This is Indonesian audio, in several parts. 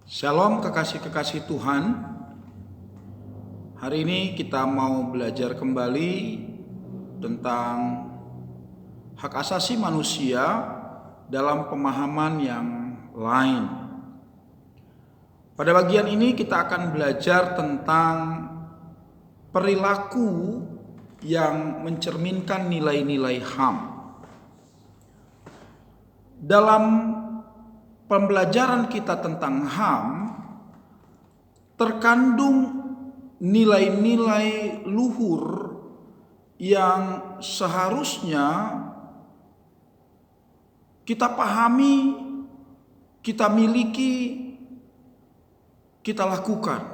Shalom kekasih-kekasih Tuhan. Hari ini kita mau belajar kembali tentang hak asasi manusia dalam pemahaman yang lain. Pada bagian ini kita akan belajar tentang perilaku yang mencerminkan nilai-nilai HAM. Dalam pembelajaran kita tentang HAM terkandung nilai-nilai luhur yang seharusnya kita pahami, kita miliki, kita lakukan.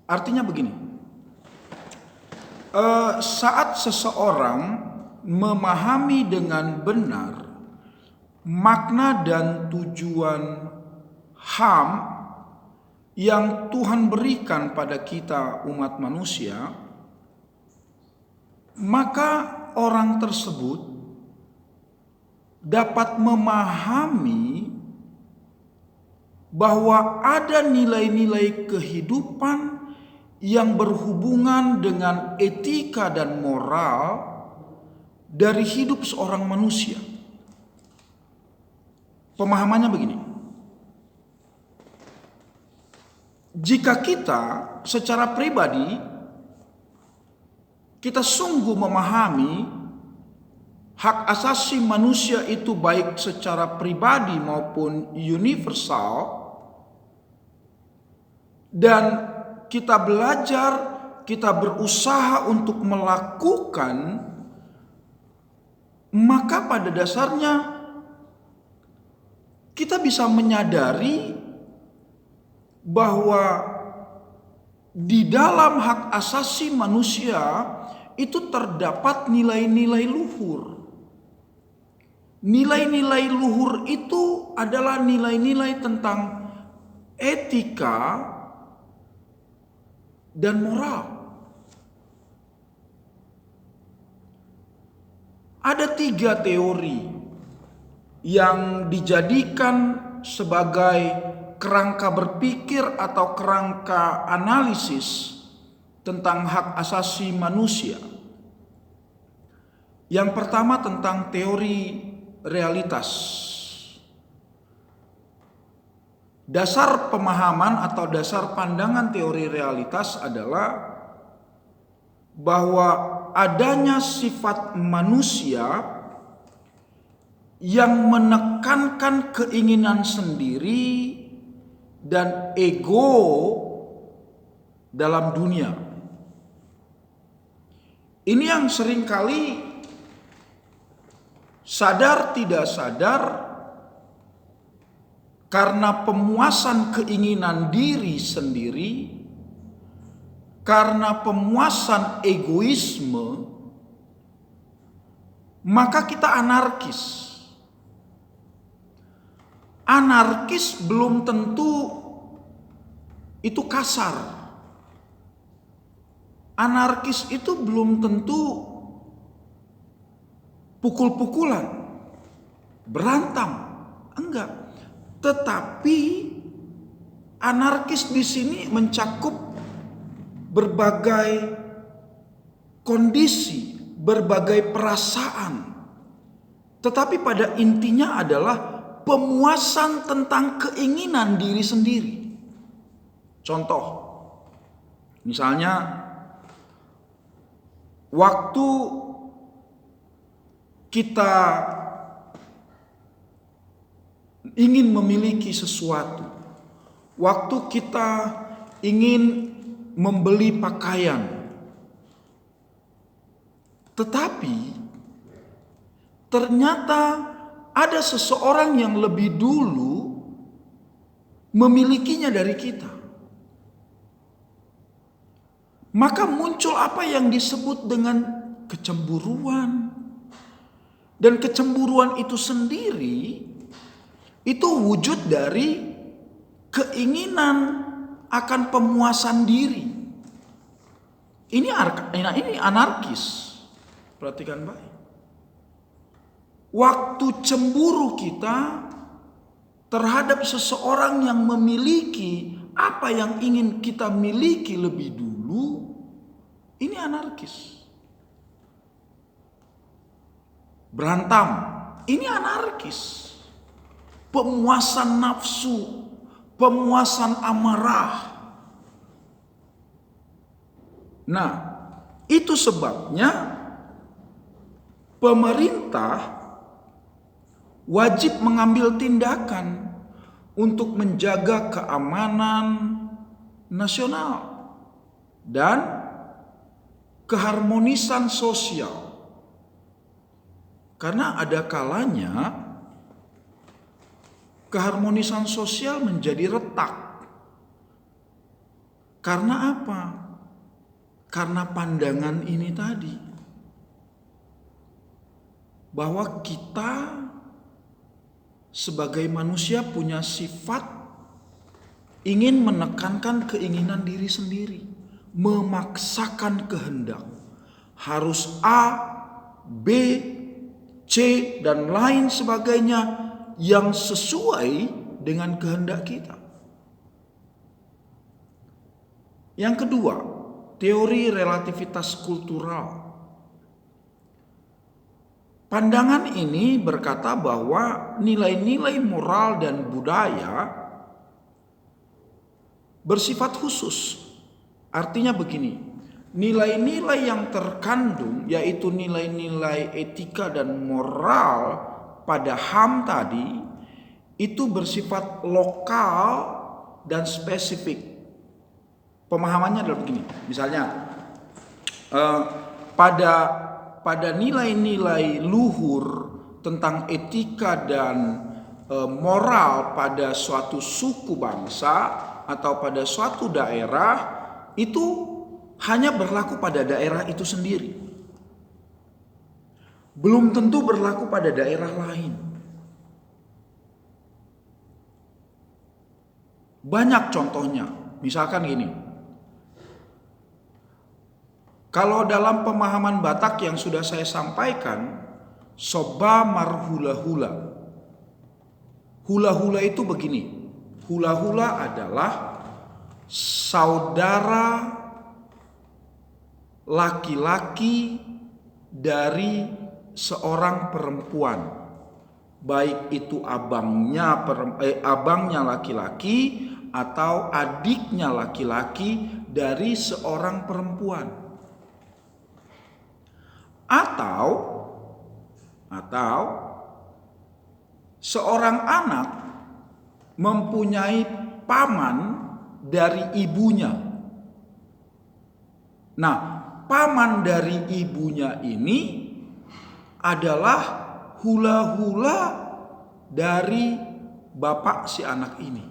Artinya begini, saat seseorang memahami dengan benar makna dan tujuan HAM yang Tuhan berikan pada kita umat manusia, maka orang tersebut dapat memahami bahwa ada nilai-nilai kehidupan yang berhubungan dengan etika dan moral dari hidup seorang manusia. Pemahamannya begini, jika kita secara pribadi kita sungguh memahami hak asasi manusia itu baik secara pribadi maupun universal, dan kita belajar, kita berusaha untuk melakukan, maka pada dasarnya kita bisa menyadari bahwa di dalam hak asasi manusia itu terdapat nilai-nilai luhur. Nilai-nilai luhur itu adalah nilai-nilai tentang etika dan moral. Ada 3 teori yang dijadikan sebagai kerangka berpikir atau kerangka analisis tentang hak asasi manusia. Yang pertama tentang teori realitas. Dasar pemahaman atau dasar pandangan teori realitas adalah bahwa adanya sifat manusia yang menekankan keinginan sendiri dan ego dalam dunia. Ini yang seringkali sadar tidak sadar karena pemuasan keinginan diri sendiri, karena pemuasan egoisme, maka kita anarkis. Anarkis belum tentu itu kasar. Anarkis itu belum tentu pukul-pukulan, berantem, enggak. Tetapi anarkis di sini mencakup berbagai kondisi, berbagai perasaan. Tetapi pada intinya adalah pemuasan tentang keinginan diri sendiri. Contoh, misalnya waktu kita ingin memiliki sesuatu, waktu kita ingin membeli pakaian, tetapi ternyata ada seseorang yang lebih dulu memilikinya dari kita. Maka muncul apa yang disebut dengan kecemburuan. Dan kecemburuan itu sendiri itu wujud dari keinginan akan pemuasan diri. Ini anarkis. Perhatikan baik. Waktu cemburu kita terhadap seseorang yang memiliki apa yang ingin kita miliki lebih dulu, ini anarkis. Berantem, ini anarkis. Pemuasan nafsu, pemuasan amarah. Nah, itu sebabnya pemerintah wajib mengambil tindakan untuk menjaga keamanan nasional dan keharmonisan sosial. Karena ada kalanya keharmonisan sosial menjadi retak. Karena apa? Karena pandangan ini tadi, bahwa kita sebagai manusia punya sifat ingin menekankan keinginan diri sendiri, memaksakan kehendak. Harus A, B, C, dan lain sebagainya yang sesuai dengan kehendak kita. Yang kedua, teori relativitas kultural. Pandangan ini berkata bahwa nilai-nilai moral dan budaya bersifat khusus. Artinya begini, nilai-nilai yang terkandung yaitu nilai-nilai etika dan moral pada HAM tadi itu bersifat lokal dan spesifik. Pemahamannya adalah begini, misalnya pada nilai-nilai luhur tentang etika dan moral pada suatu suku bangsa atau pada suatu daerah itu hanya berlaku pada daerah itu sendiri. Belum tentu berlaku pada daerah lain. Banyak contohnya, misalkan gini. Kalau dalam pemahaman Batak yang sudah saya sampaikan, soba marhula-hula. Hula-hula itu begini. Hula-hula adalah saudara laki-laki dari seorang perempuan. Baik itu abangnya laki-laki atau adiknya laki-laki dari seorang perempuan. Atau seorang anak mempunyai paman dari ibunya. Nah, paman dari ibunya ini adalah hula-hula dari bapak si anak ini.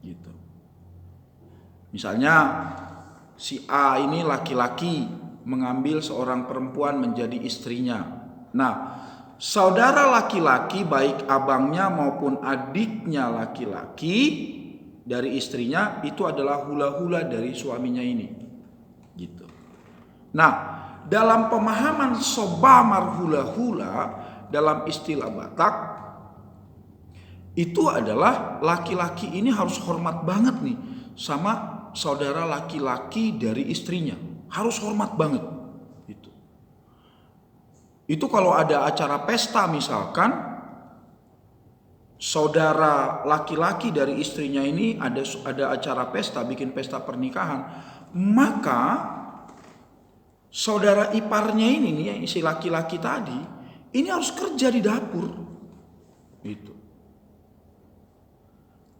Gitu. Misalnya si A ini laki-laki mengambil seorang perempuan menjadi istrinya. Nah, saudara laki-laki baik abangnya maupun adiknya laki-laki dari istrinya itu adalah hula-hula dari suaminya ini. Gitu. Nah, dalam pemahaman soba marhula-hula dalam istilah Batak itu adalah laki-laki ini harus hormat banget nih sama saudara laki-laki dari istrinya. Harus hormat banget. Itu kalau ada acara pesta misalkan, saudara laki-laki dari istrinya ini ada acara pesta, bikin pesta pernikahan, maka saudara iparnya ini nih, si laki-laki tadi, ini harus kerja di dapur. Itu.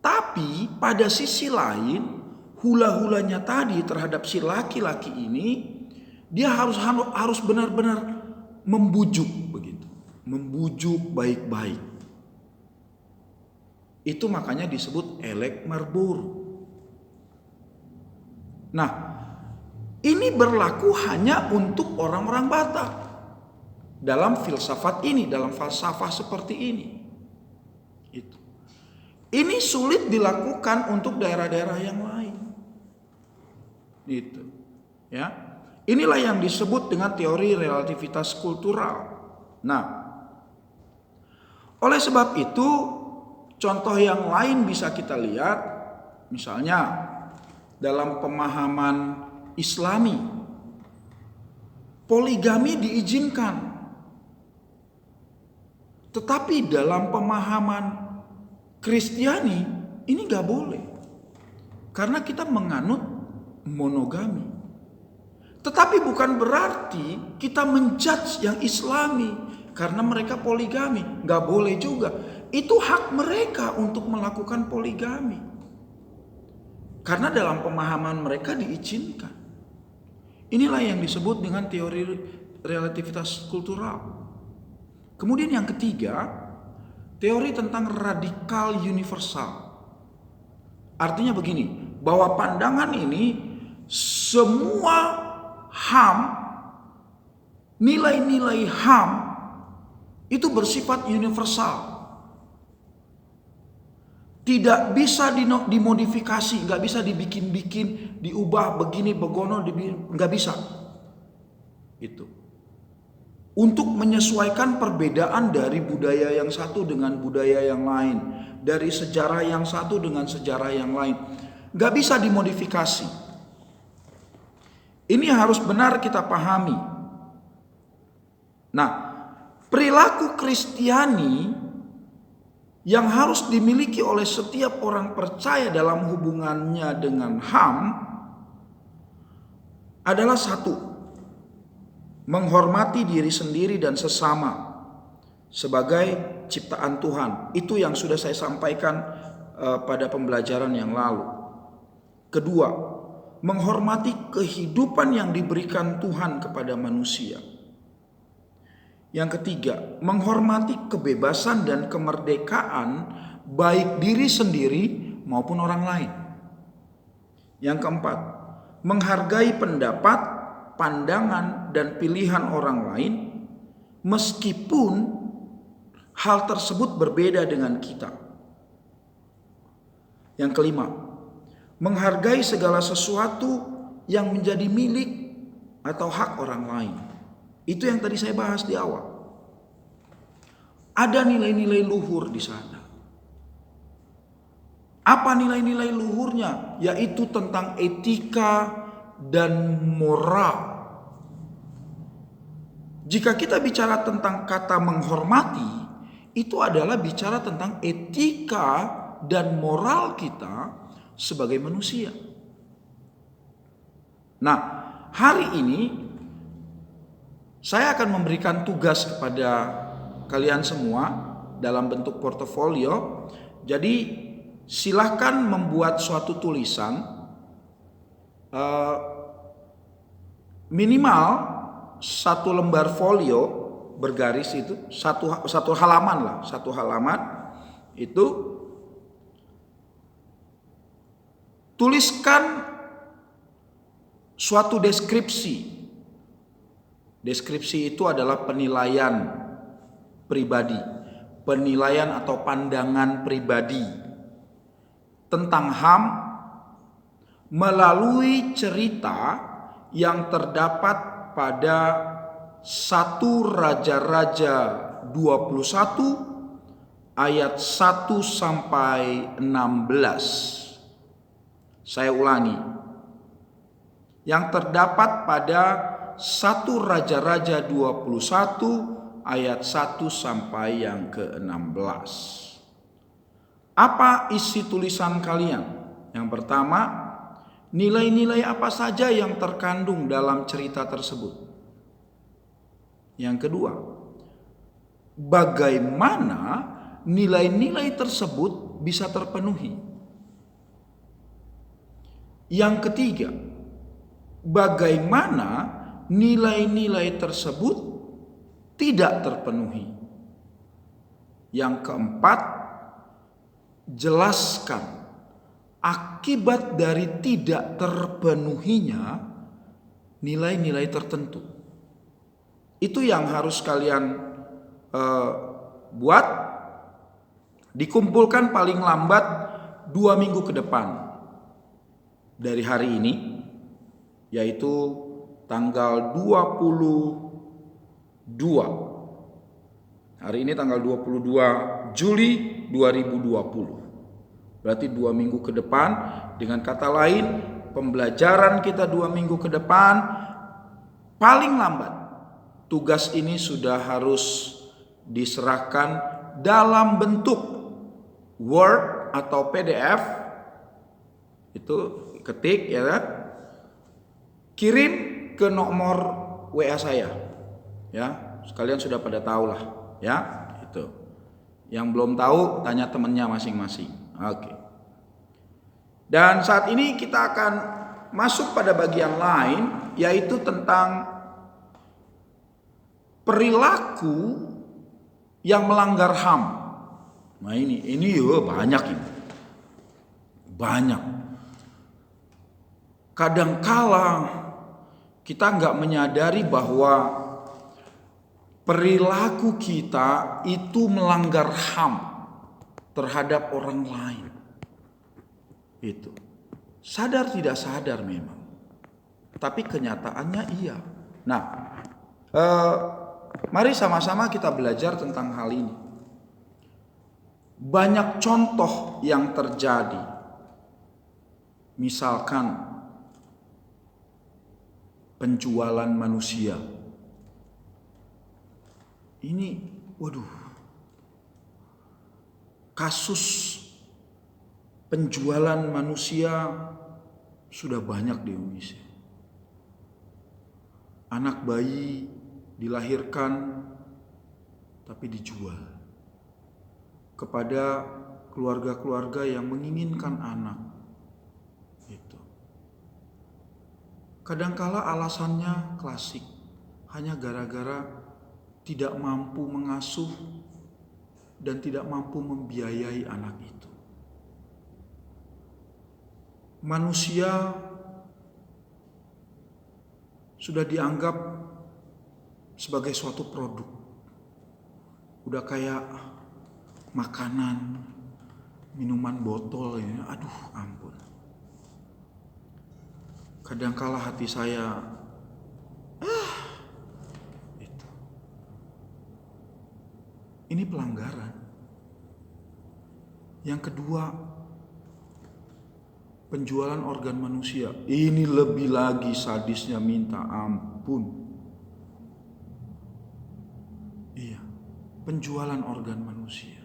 Tapi pada sisi lain, hula-hulanya tadi terhadap si laki-laki ini, dia harus benar-benar membujuk begitu, membujuk baik-baik. Itu makanya disebut elek marbur. Nah, ini berlaku hanya untuk orang-orang Batak dalam filsafat ini, dalam falsafah seperti ini. Itu. Ini sulit dilakukan untuk daerah-daerah yang lain. Itu, ya. Inilah yang disebut dengan teori relativitas kultural. Nah, oleh sebab itu, Contoh yang lain bisa kita lihat, misalnya dalam pemahaman Islami, poligami diizinkan. Tetapi dalam pemahaman Kristiani ini gak boleh. Karena kita menganut monogami. Tetapi bukan berarti kita menjudge yang Islami karena mereka poligami. Gak boleh juga. Itu hak mereka untuk melakukan poligami. Karena dalam pemahaman mereka diizinkan. Inilah yang disebut dengan teori relativitas kultural. Kemudian yang ketiga, teori tentang radikal universal. Artinya begini, bahwa pandangan ini semua HAM, nilai-nilai HAM itu bersifat universal. Tidak bisa dimodifikasi, nggak bisa dibikin-bikin, diubah begini, begono, nggak bisa. Itu. Untuk menyesuaikan perbedaan dari budaya yang satu dengan budaya yang lain, dari sejarah yang satu dengan sejarah yang lain, nggak bisa dimodifikasi. Ini harus benar kita pahami. Nah, perilaku Kristiani yang harus dimiliki oleh setiap orang percaya dalam hubungannya dengan HAM adalah satu, menghormati diri sendiri dan sesama sebagai ciptaan Tuhan. Itu yang sudah saya sampaikan pada pembelajaran yang lalu. Kedua, menghormati kehidupan yang diberikan Tuhan kepada manusia. Yang ketiga, menghormati kebebasan dan kemerdekaan baik diri sendiri maupun orang lain. Yang keempat, menghargai pendapat, pandangan, dan pilihan orang lain meskipun hal tersebut berbeda dengan kita. Yang kelima, menghargai segala sesuatu yang menjadi milik atau hak orang lain. Itu yang tadi saya bahas di awal. Ada nilai-nilai luhur di sana. Apa nilai-nilai luhurnya? Yaitu tentang etika dan moral. Jika kita bicara tentang kata menghormati, itu adalah bicara tentang etika dan moral kita sebagai manusia. Nah, hari ini saya akan memberikan tugas kepada kalian semua dalam bentuk portofolio. Jadi silahkan membuat suatu tulisan minimal satu lembar folio bergaris itu satu halaman itu tuliskan suatu deskripsi. Deskripsi itu adalah penilaian pribadi, penilaian atau pandangan pribadi tentang HAM melalui cerita yang terdapat pada 1 Raja-Raja 21 ayat 1 sampai 16. Saya ulangi. Yang terdapat pada 1 Raja-Raja 21 ayat 1 sampai yang ke-16. Apa isi tulisan kalian? Yang pertama, nilai-nilai apa saja yang terkandung dalam cerita tersebut? Yang kedua, bagaimana nilai-nilai tersebut bisa terpenuhi? Yang ketiga, bagaimana nilai-nilai tersebut tidak terpenuhi? Yang keempat, jelaskan akibat dari tidak terpenuhinya nilai-nilai tertentu. Itu yang harus kalian buat, dikumpulkan paling lambat 2 minggu ke depan dari hari ini, yaitu tanggal 22. Hari ini tanggal 22 Juli 2020. Berarti 2 minggu ke depan, dengan kata lain, pembelajaran kita 2 minggu ke depan, paling lambat tugas ini sudah harus diserahkan dalam bentuk Word atau PDF. Itu ketik ya kan? Kirim ke nomor WA saya. Ya, sekalian sudah pada tahu lah, ya. Itu. Yang belum tahu tanya temannya masing-masing. Oke. Dan saat ini kita akan masuk pada bagian lain, yaitu tentang perilaku yang melanggar HAM. Nah ini banyak ini. Banyak. Kadangkala kita nggak menyadari bahwa perilaku kita itu melanggar HAM terhadap orang lain. Itu. Sadar tidak sadar memang. Tapi kenyataannya iya. Nah, mari sama-sama kita belajar tentang hal ini. Banyak contoh yang terjadi. Misalkan penjualan manusia. Ini, waduh, kasus penjualan manusia sudah banyak di Indonesia. Anak bayi dilahirkan tapi dijual kepada keluarga-keluarga yang menginginkan anak. Itu. Kadangkala alasannya klasik, hanya gara-gara tidak mampu mengasuh dan tidak mampu membiayai anak itu. Manusia sudah dianggap sebagai suatu produk. Udah kayak makanan, minuman botol ya. Aduh, ampun. Kadangkala hati saya itu. Ini pelanggaran. Yang kedua, penjualan organ manusia. Ini lebih lagi sadisnya minta ampun. Iya, penjualan organ manusia.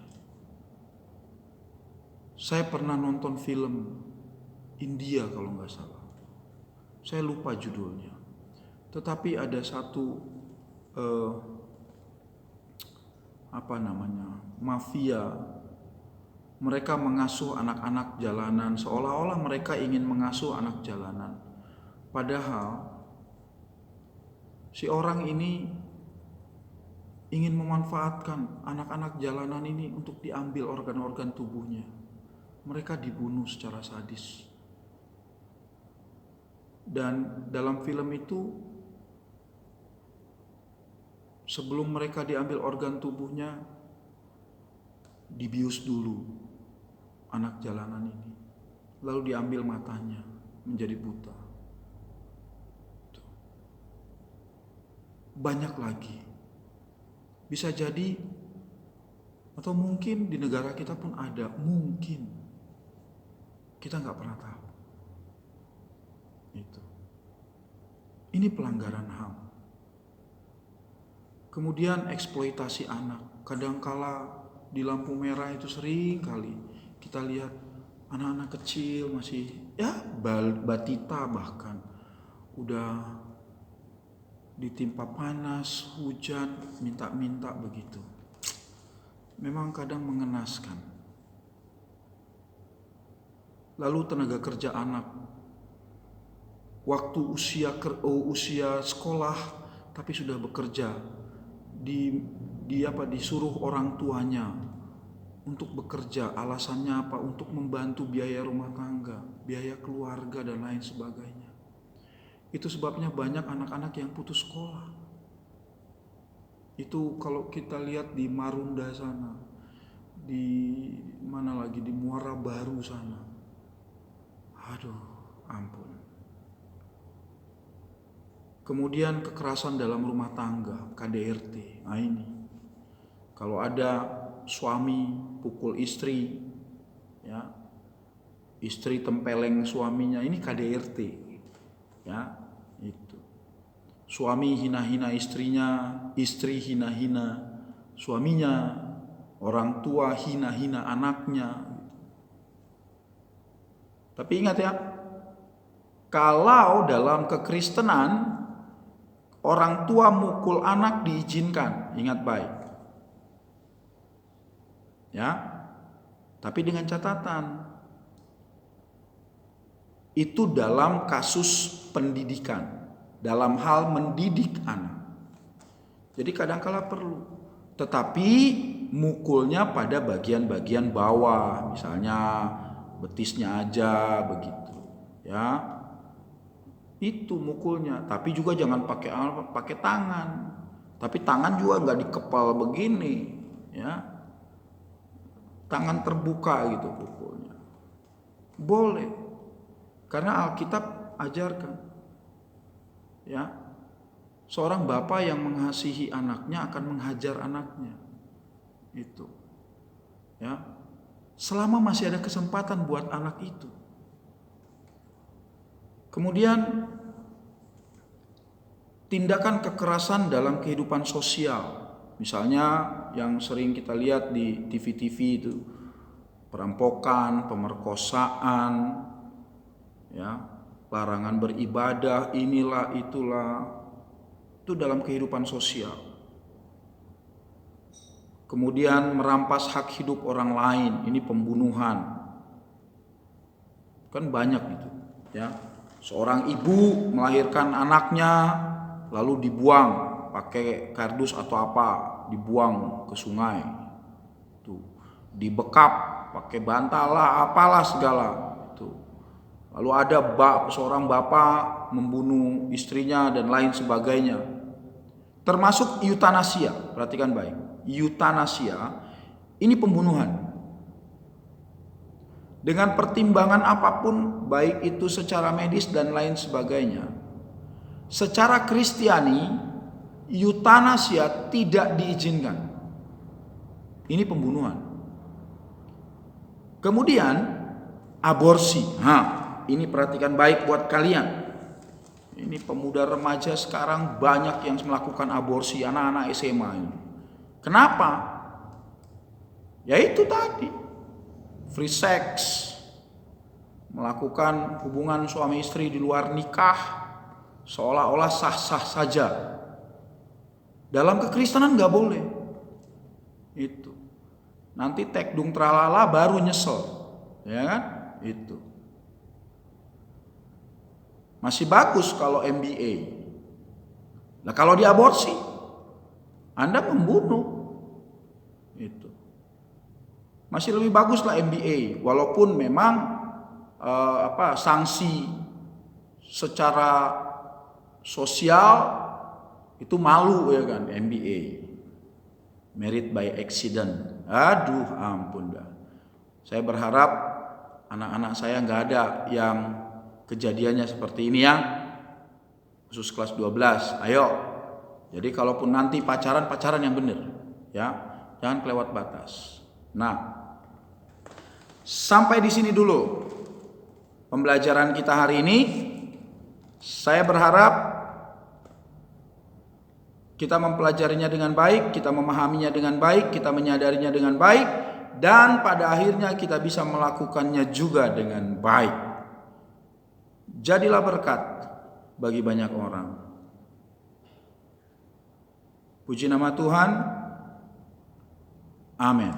Saya pernah nonton film India kalau nggak salah. Saya lupa judulnya. Tetapi ada satu mafia. Mereka mengasuh anak-anak jalanan, seolah-olah mereka ingin mengasuh anak jalanan. Padahal si orang ini ingin memanfaatkan anak-anak jalanan ini untuk diambil organ-organ tubuhnya. Mereka dibunuh secara sadis. Dan dalam film itu, sebelum mereka diambil organ tubuhnya, dibius dulu anak jalanan ini, lalu diambil matanya menjadi buta. Banyak lagi. Bisa jadi atau mungkin di negara kita pun ada, mungkin kita nggak pernah tahu. Itu. Ini pelanggaran HAM. Kemudian eksploitasi anak. Kadangkala di lampu merah itu sering kali kita lihat anak-anak kecil masih batita bahkan udah ditimpa panas, hujan, minta-minta begitu. Memang kadang mengenaskan. Lalu tenaga kerja anak, waktu usia sekolah tapi sudah bekerja, disuruh orang tuanya untuk bekerja. Alasannya apa? Untuk membantu biaya rumah tangga, biaya keluarga dan lain sebagainya. Itu sebabnya banyak anak-anak yang putus sekolah. Itu kalau kita lihat di Marunda sana, di mana lagi, di Muara Baru sana. Aduh, ampun. Kemudian kekerasan dalam rumah tangga, KDRT. Nah ini, kalau ada suami pukul istri, ya, istri tempeleng suaminya, ini KDRT, ya, itu. Suami hina-hina istrinya, istri hina-hina suaminya, orang tua hina-hina anaknya. Tapi ingat ya, kalau dalam kekristenan orang tua mukul anak diizinkan, ingat baik. Ya. Tapi dengan catatan, itu dalam kasus pendidikan, dalam hal mendidik anak. Jadi kadang-kala perlu, tetapi mukulnya pada bagian-bagian bawah, misalnya betisnya aja begitu, ya. Itu mukulnya, tapi juga jangan pakai tangan. Tapi tangan juga nggak dikepal begini, ya. Tangan terbuka gitu pukulnya. Boleh. Karena Alkitab ajarkan, ya, seorang bapak yang mengasihi anaknya akan menghajar anaknya, itu, ya, selama masih ada kesempatan buat anak itu. Kemudian tindakan kekerasan dalam kehidupan sosial, misalnya yang sering kita lihat di TV-TV itu, perampokan, pemerkosaan, ya, larangan beribadah, inilah itulah, itu dalam kehidupan sosial. Kemudian merampas hak hidup orang lain, ini pembunuhan, kan banyak itu, ya. Seorang ibu melahirkan anaknya lalu dibuang pakai kardus atau apa, dibuang ke sungai, tuh, dibekap pakai bantal lah, apalah segala. Lalu ada seorang bapak membunuh istrinya dan lain sebagainya. Termasuk eutanasia, perhatikan baik. Eutanasia ini pembunuhan. Dengan pertimbangan apapun, baik itu secara medis dan lain sebagainya. Secara Kristiani, eutanasia tidak diizinkan. Ini pembunuhan. Kemudian aborsi. Ini perhatikan baik buat kalian. Ini pemuda remaja sekarang banyak yang melakukan aborsi, anak-anak SMA ini. Kenapa? Ya itu tadi, free sex, melakukan hubungan suami istri di luar nikah, seolah-olah sah-sah saja. Dalam kekristenan gak boleh. Itu. Nanti tekdung tralala baru nyesel, ya kan? Itu. Masih bagus kalau MBA. Nah kalau diaborsi, Anda membunuh. Itu. Masih lebih bagus lah MBA, walaupun memang sanksi secara sosial itu malu, ya kan, MBA, married by accident. Aduh ampun dah. Saya berharap anak-anak saya nggak ada yang kejadiannya seperti ini, ya, khusus kelas 12. Ayo, jadi kalaupun nanti pacaran yang benar, ya, jangan kelewat batas. Nah, sampai di sini dulu pembelajaran kita hari ini. Saya berharap kita mempelajarinya dengan baik, kita memahaminya dengan baik, kita menyadarinya dengan baik, dan pada akhirnya kita bisa melakukannya juga dengan baik. Jadilah berkat bagi banyak orang. Puji nama Tuhan. Amin.